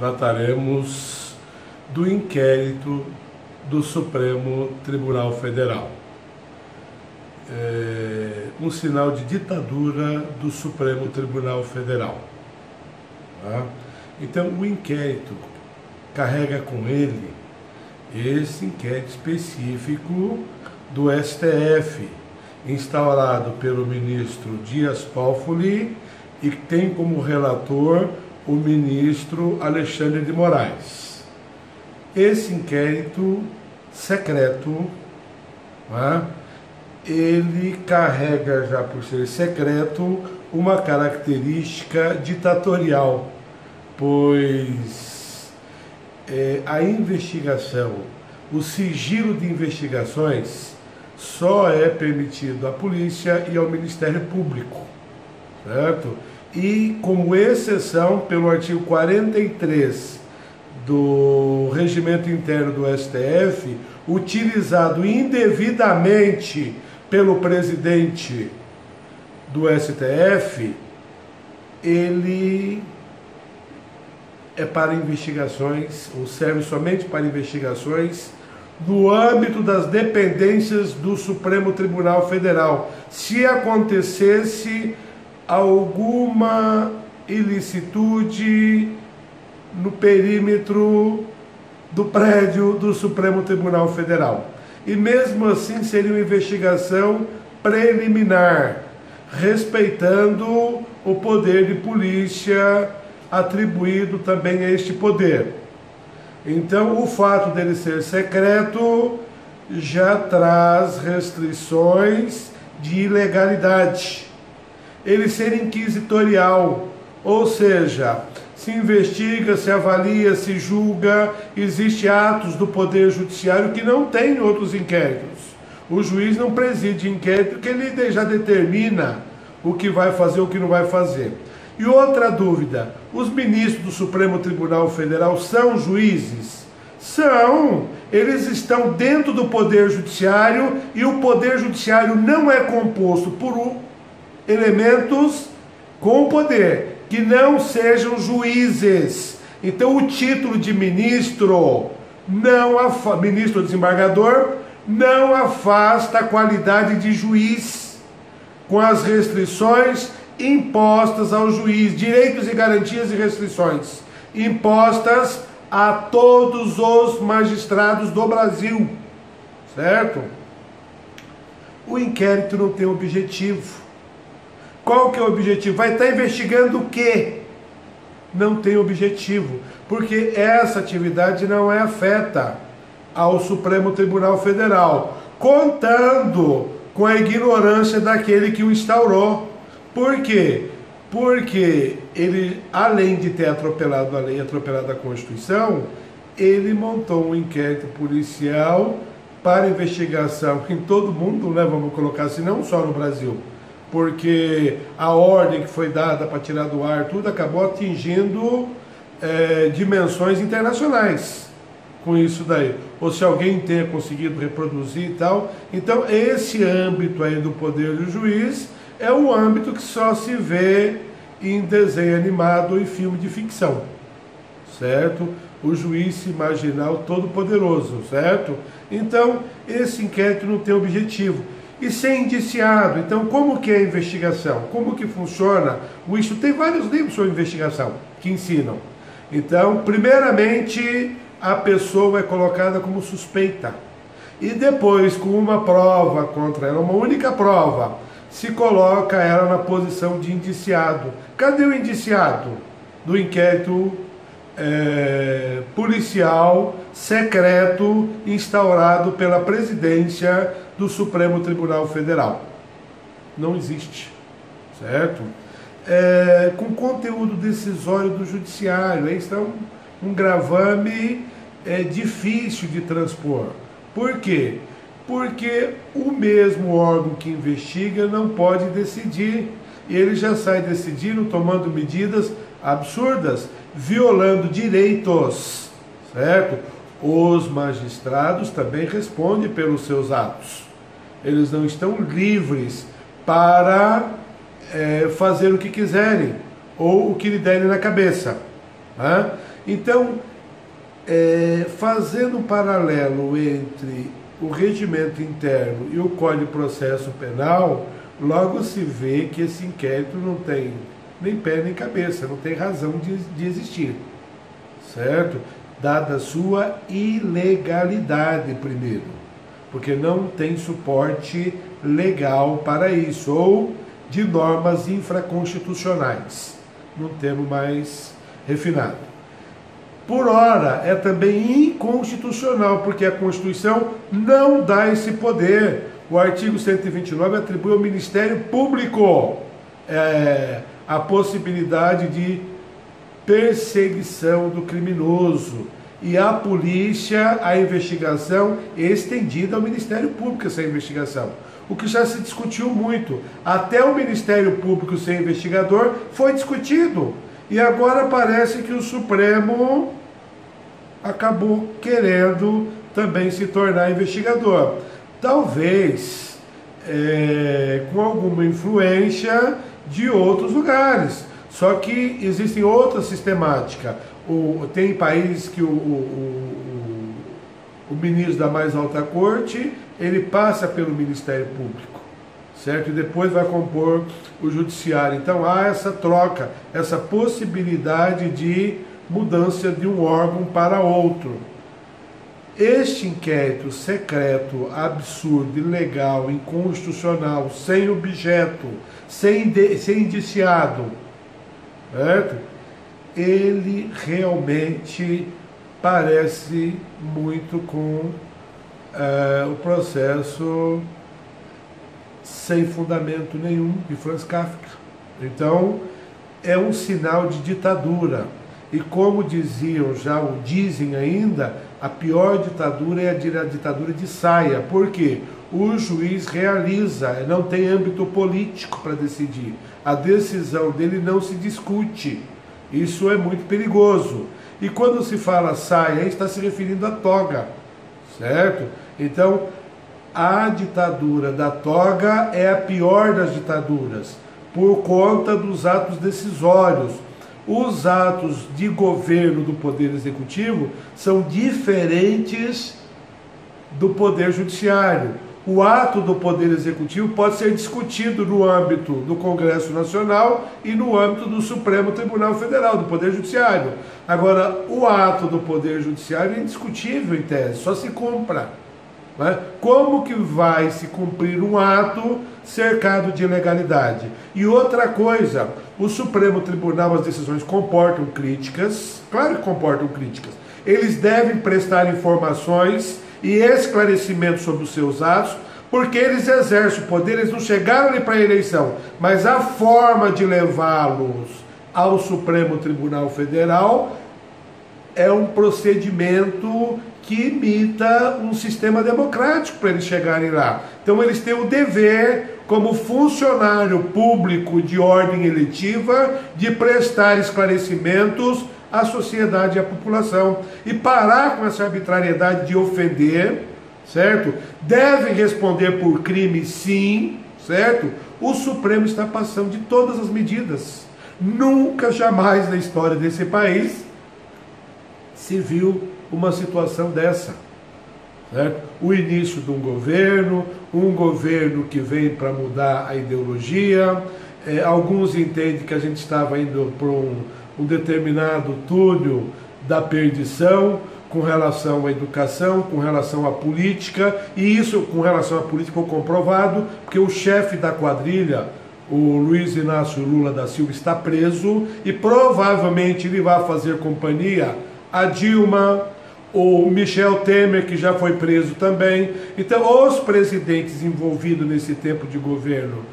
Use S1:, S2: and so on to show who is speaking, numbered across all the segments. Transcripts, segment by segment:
S1: trataremos do inquérito do Supremo Tribunal Federal. Um sinal de ditadura do Supremo Tribunal Federal. Tá? Então, o inquérito carrega com ele esse inquérito específico do STF, instaurado pelo ministro Dias Toffoli e que tem como relator o ministro Alexandre de Moraes. Esse inquérito secreto, né, ele carrega, já por ser secreto, uma característica ditatorial, pois a investigação, o sigilo de investigações só é permitido à polícia e ao Ministério Público, certo? E como exceção, pelo artigo 43 do Regimento Interno do STF, utilizado indevidamente pelo presidente do STF, ele é para investigações, ou serve somente para investigações no âmbito das dependências do Supremo Tribunal Federal. Se acontecesse alguma ilicitude no perímetro do prédio do Supremo Tribunal Federal. E mesmo assim seria uma investigação preliminar, respeitando o poder de polícia atribuído também a este poder. Então, o fato dele ser secreto já traz restrições de ilegalidade. Ele ser inquisitorial, ou seja, se investiga, se avalia, se julga, existe atos do Poder Judiciário que não tem em outros inquéritos. O juiz não preside inquérito porque ele já determina o que vai fazer, o que não vai fazer. E outra dúvida, os ministros do Supremo Tribunal Federal são juízes? São! Eles estão dentro do Poder Judiciário e o Poder Judiciário não é composto por elementos com poder, que não sejam juízes. Então o título de ministro, ministro desembargador, não afasta a qualidade de juiz, com as restrições impostas ao juiz, direitos e garantias e restrições impostas a todos os magistrados do Brasil, certo? O inquérito não tem objetivo. Qual que é o objetivo? Vai estar investigando o quê? Não tem objetivo, porque essa atividade não é afeta ao Supremo Tribunal Federal, contando com a ignorância daquele que o instaurou. Por quê? Porque ele, além de ter atropelado a lei, atropelado a Constituição, ele montou um inquérito policial para investigação em todo o mundo, né? Vamos colocar assim, não só no Brasil, porque a ordem que foi dada para tirar do ar tudo acabou atingindo dimensões internacionais com isso daí, ou se alguém tenha conseguido reproduzir e tal. Então esse âmbito aí do poder do juiz é um âmbito que só se vê em desenho animado e filme de ficção, certo? O juiz se imaginar o todo-poderoso, certo? Então esse inquérito não tem objetivo. E ser indiciado, então como que é a investigação? Como que funciona? Isso tem vários livros sobre investigação que ensinam. Então, primeiramente, a pessoa é colocada como suspeita. E depois, com uma prova contra ela, uma única prova, se coloca ela na posição de indiciado. Cadê o indiciado do inquérito policial secreto instaurado pela presidência do Supremo Tribunal Federal? Não existe, certo? Com conteúdo decisório do judiciário, aí está um gravame difícil de transpor. Por quê? Porque o mesmo órgão que investiga não pode decidir, e ele já sai decidindo, tomando medidas absurdas, violando direitos, certo? Os magistrados também respondem pelos seus atos. Eles não estão livres para fazer o que quiserem ou o que lhe derem na cabeça, né? Então, fazendo um paralelo entre o regimento interno e o Código de Processo Penal, logo se vê que esse inquérito não tem nem pé nem cabeça, não tem razão de existir, certo? Dada a sua ilegalidade, primeiro, porque não tem suporte legal para isso, ou de normas infraconstitucionais, num termo mais refinado. Por ora, é também inconstitucional, porque a Constituição não dá esse poder. O artigo 129 atribui ao Ministério Público a possibilidade de perseguição do criminoso, e a polícia, a investigação estendida ao Ministério Público, essa investigação. O que já se discutiu muito, até o Ministério Público ser investigador foi discutido, e agora parece que o Supremo acabou querendo também se tornar investigador. Talvez com alguma influência de outros lugares. Só que existem outras sistemáticas. Tem países que o ministro da mais alta corte, ele passa pelo Ministério Público, certo? E depois vai compor o judiciário. Então há essa troca, essa possibilidade de mudança de um órgão para outro. Este inquérito secreto, absurdo, ilegal, inconstitucional, sem objeto, sem indiciado, certo? Ele realmente parece muito com o processo sem fundamento nenhum de Franz Kafka. Então, é um sinal de ditadura. E como diziam já, ou dizem ainda, a pior ditadura é a ditadura de saia. Por quê? O juiz realiza, não tem âmbito político para decidir. A decisão dele não se discute. Isso é muito perigoso. E quando se fala saia, está se referindo à toga, certo? Então, a ditadura da toga é a pior das ditaduras, por conta dos atos decisórios. Os atos de governo do Poder Executivo são diferentes do Poder Judiciário. O ato do Poder Executivo pode ser discutido no âmbito do Congresso Nacional e no âmbito do Supremo Tribunal Federal, do Poder Judiciário. Agora, o ato do Poder Judiciário é indiscutível em tese, só se cumpra. Né? Como que vai se cumprir um ato cercado de ilegalidade? E outra coisa, o Supremo Tribunal, as decisões comportam críticas, claro que comportam críticas. Eles devem prestar informações e esclarecimentos sobre os seus atos, porque eles exercem o poder, eles não chegaram ali para a eleição, mas a forma de levá-los ao Supremo Tribunal Federal é um procedimento que imita um sistema democrático para eles chegarem lá. Então eles têm o dever, como funcionário público de ordem eletiva, de prestar esclarecimentos à sociedade e à população. E parar com essa arbitrariedade de ofender, certo? Devem responder por crime, sim, certo? O Supremo está passando de todas as medidas. Nunca, jamais na história desse país se viu uma situação dessa, certo? O início de um governo que vem para mudar a ideologia. Alguns entendem que a gente estava indo para um determinado túnel da perdição com relação à educação, com relação à política, e isso com relação à política foi comprovado, porque o chefe da quadrilha, o Luiz Inácio Lula da Silva, está preso e provavelmente ele vai fazer companhia a Dilma, o Michel Temer, que já foi preso também. Então, os presidentes envolvidos nesse tempo de governo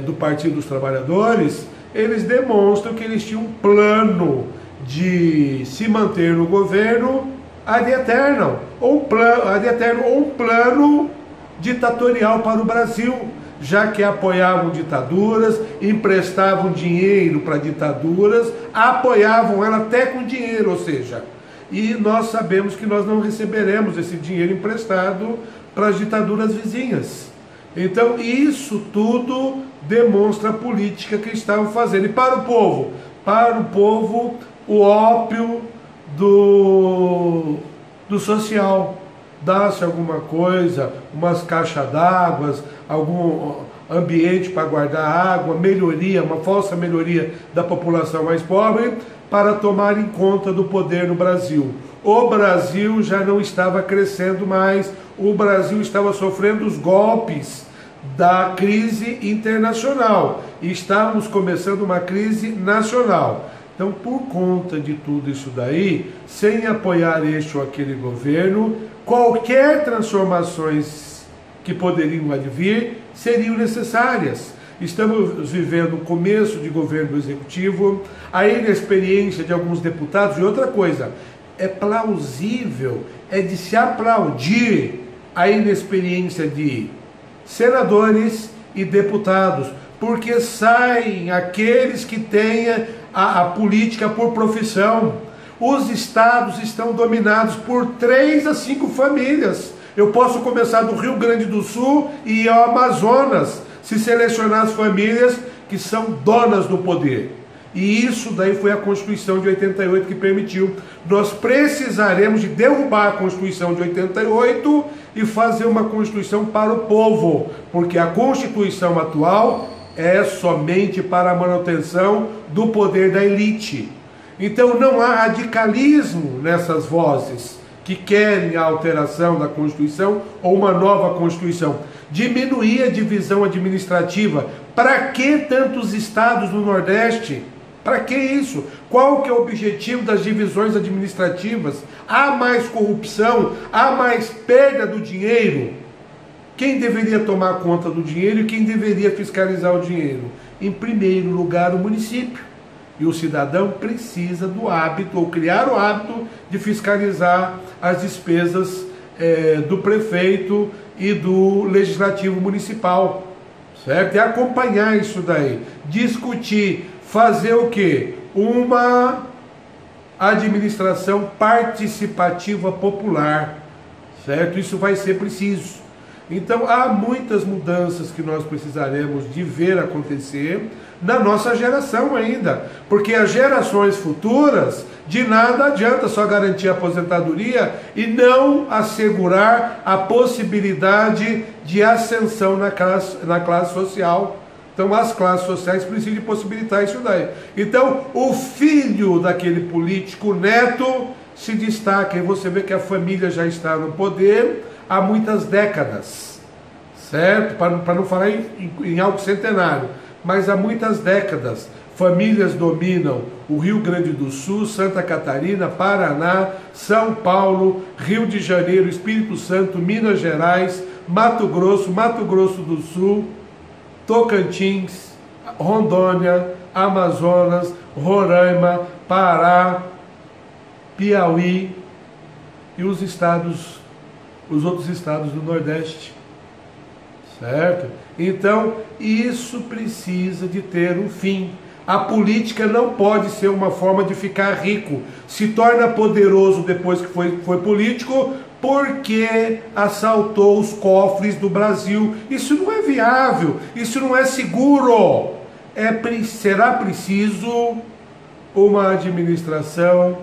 S1: do Partido dos Trabalhadores, eles demonstram que eles tinham um plano de se manter no governo ad eternum, ou um plano ditatorial para o Brasil, já que apoiavam ditaduras, emprestavam dinheiro para ditaduras, apoiavam ela até com dinheiro, ou seja, e nós sabemos que nós não receberemos esse dinheiro emprestado para as ditaduras vizinhas. Então isso tudo demonstra a política que estavam fazendo. E para o povo o ópio do social. Dá-se alguma coisa, umas caixas d'água, algum ambiente para guardar água, melhoria, uma falsa melhoria da população mais pobre, para tomar em conta do poder no Brasil. O Brasil já não estava crescendo mais, o Brasil estava sofrendo os golpes da crise internacional e estávamos começando uma crise nacional. Então, por conta de tudo isso daí, sem apoiar este ou aquele governo, qualquer transformações que poderiam advir seriam necessárias. Estamos vivendo o começo de governo executivo, a inexperiência de alguns deputados e outra coisa, é plausível, é de se aplaudir a inexperiência de senadores e deputados, porque saem aqueles que têm a política por profissão. Os estados estão dominados por 3 a 5 famílias. Eu posso começar do Rio Grande do Sul e ir ao Amazonas, se selecionar as famílias que são donas do poder. E isso daí foi a Constituição de 88 que permitiu. Nós precisaremos de derrubar a Constituição de 88 e fazer uma Constituição para o povo, porque a Constituição atual é somente para a manutenção do poder da elite. Então não há radicalismo nessas vozes que querem a alteração da Constituição ou uma nova Constituição. Diminuir a divisão administrativa. Para que tantos estados no Nordeste? Para que isso? Qual que é o objetivo das divisões administrativas? Há mais corrupção? Há mais perda do dinheiro? Quem deveria tomar conta do dinheiro e quem deveria fiscalizar o dinheiro? Em primeiro lugar, o município. E o cidadão precisa do hábito, ou criar o hábito, de fiscalizar as despesas do prefeito e do legislativo municipal. Certo? E acompanhar isso daí. Discutir. Fazer o quê? Uma administração participativa popular, certo? Isso vai ser preciso. Então há muitas mudanças que nós precisaremos de ver acontecer na nossa geração ainda, porque as gerações futuras, de nada adianta só garantir a aposentadoria e não assegurar a possibilidade de ascensão na classe social. Então as classes sociais precisam possibilitar isso daí. Então o filho daquele político, o neto, se destaca, e você vê que a família já está no poder há muitas décadas, certo? Para não falar em algo centenário, mas há muitas décadas. Famílias dominam o Rio Grande do Sul, Santa Catarina, Paraná, São Paulo, Rio de Janeiro, Espírito Santo, Minas Gerais, Mato Grosso do Sul, Tocantins, Rondônia, Amazonas, Roraima, Pará, Piauí e os outros estados do Nordeste, certo? Então, isso precisa de ter um fim. A política não pode ser uma forma de ficar rico. Se torna poderoso depois que foi político, porque assaltou os cofres do Brasil. Isso não é viável, isso não é seguro. Será preciso uma administração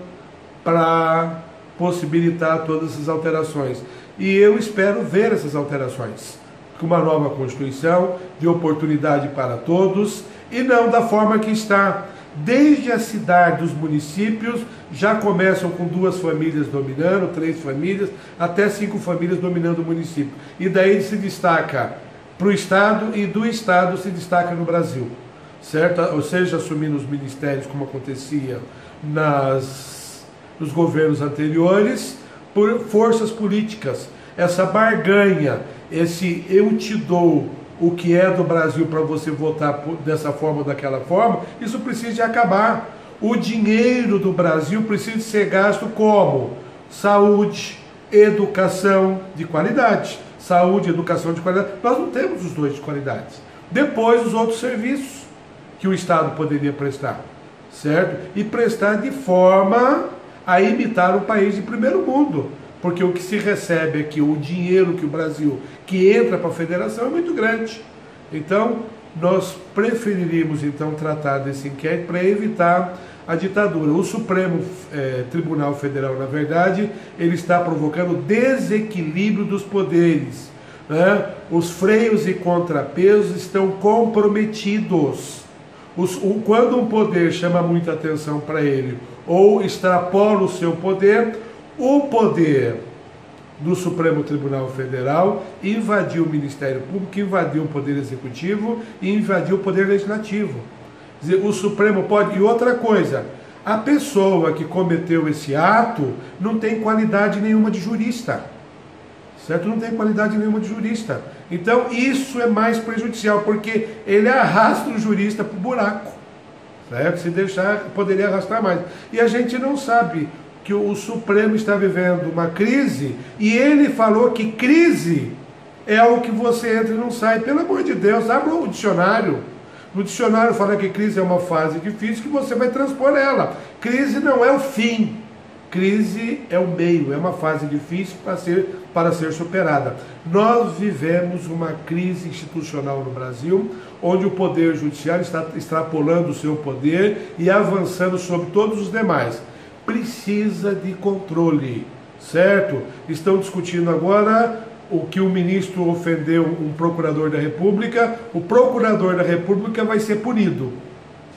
S1: para possibilitar todas essas alterações. E eu espero ver essas alterações, com uma nova Constituição, de oportunidade para todos, e não da forma que está. Desde a cidade dos municípios, já começam com 2 famílias dominando, 3 famílias, até 5 famílias dominando o município. E daí se destaca para o Estado, e do Estado se destaca no Brasil, certo? Ou seja, assumindo os ministérios, como acontecia nos governos anteriores, por forças políticas. Essa barganha, esse eu te dou o que é do Brasil para você votar dessa forma ou daquela forma, isso precisa de acabar. O dinheiro do Brasil precisa ser gasto como? Saúde, educação de qualidade. Saúde e educação de qualidade. Nós não temos os dois de qualidade. Depois os outros serviços que o Estado poderia prestar, certo? E prestar de forma a imitar um país de primeiro mundo. Porque o que se recebe aqui, o dinheiro que o Brasil, que entra para a federação, é muito grande. Então, nós preferiríamos então tratar desse inquérito para evitar a ditadura. O Supremo Tribunal Federal, na verdade, ele está provocando desequilíbrio dos poderes, né? Os freios e contrapesos estão comprometidos. Quando um poder chama muita atenção para ele ou extrapola o seu poder, o poder do Supremo Tribunal Federal invadiu o Ministério Público, invadiu o Poder Executivo e invadiu o Poder Legislativo. Quer dizer, o Supremo pode... E outra coisa, a pessoa que cometeu esse ato não tem qualidade nenhuma de jurista. Certo? Não tem qualidade nenhuma de jurista. Então isso é mais prejudicial, porque ele arrasta o jurista para o buraco. Certo? Se deixar, poderia arrastar mais. E a gente não sabe que o Supremo está vivendo uma crise, e ele falou que crise é algo que você entra e não sai. Pelo amor de Deus, abra o dicionário. No dicionário fala que crise é uma fase difícil que você vai transpor ela. Crise não é o fim. Crise é o meio, é uma fase difícil para ser superada. Nós vivemos uma crise institucional no Brasil, onde o Poder Judiciário está extrapolando o seu poder e avançando sobre todos os demais. Precisa de controle, certo? Estão discutindo agora o que o ministro ofendeu um procurador da República. O procurador da República vai ser punido,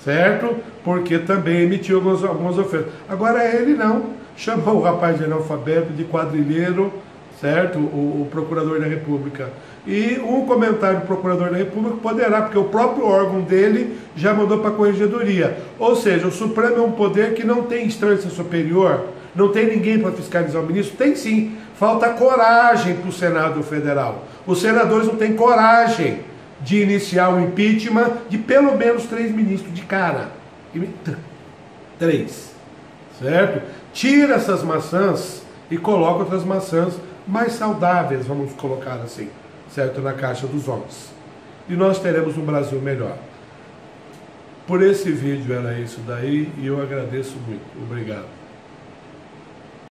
S1: certo? Porque também emitiu algumas ofensas. Agora ele não. Chamou o rapaz de analfabeto, de quadrilheiro, certo? O procurador da República. E um comentário do procurador da República poderá, porque o próprio órgão dele já mandou para a corregedoria. Ou seja, o Supremo é um poder que não tem instância superior, não tem ninguém para fiscalizar o ministro. Tem sim, falta coragem para o Senado Federal. Os senadores não têm coragem de iniciar o impeachment de pelo menos 3 ministros de cara. 3, certo? Tira essas maçãs e coloca outras maçãs mais saudáveis, vamos colocar assim, certo? Na caixa dos homens. E nós teremos um Brasil melhor. Por esse vídeo era isso daí, e eu agradeço muito. Obrigado.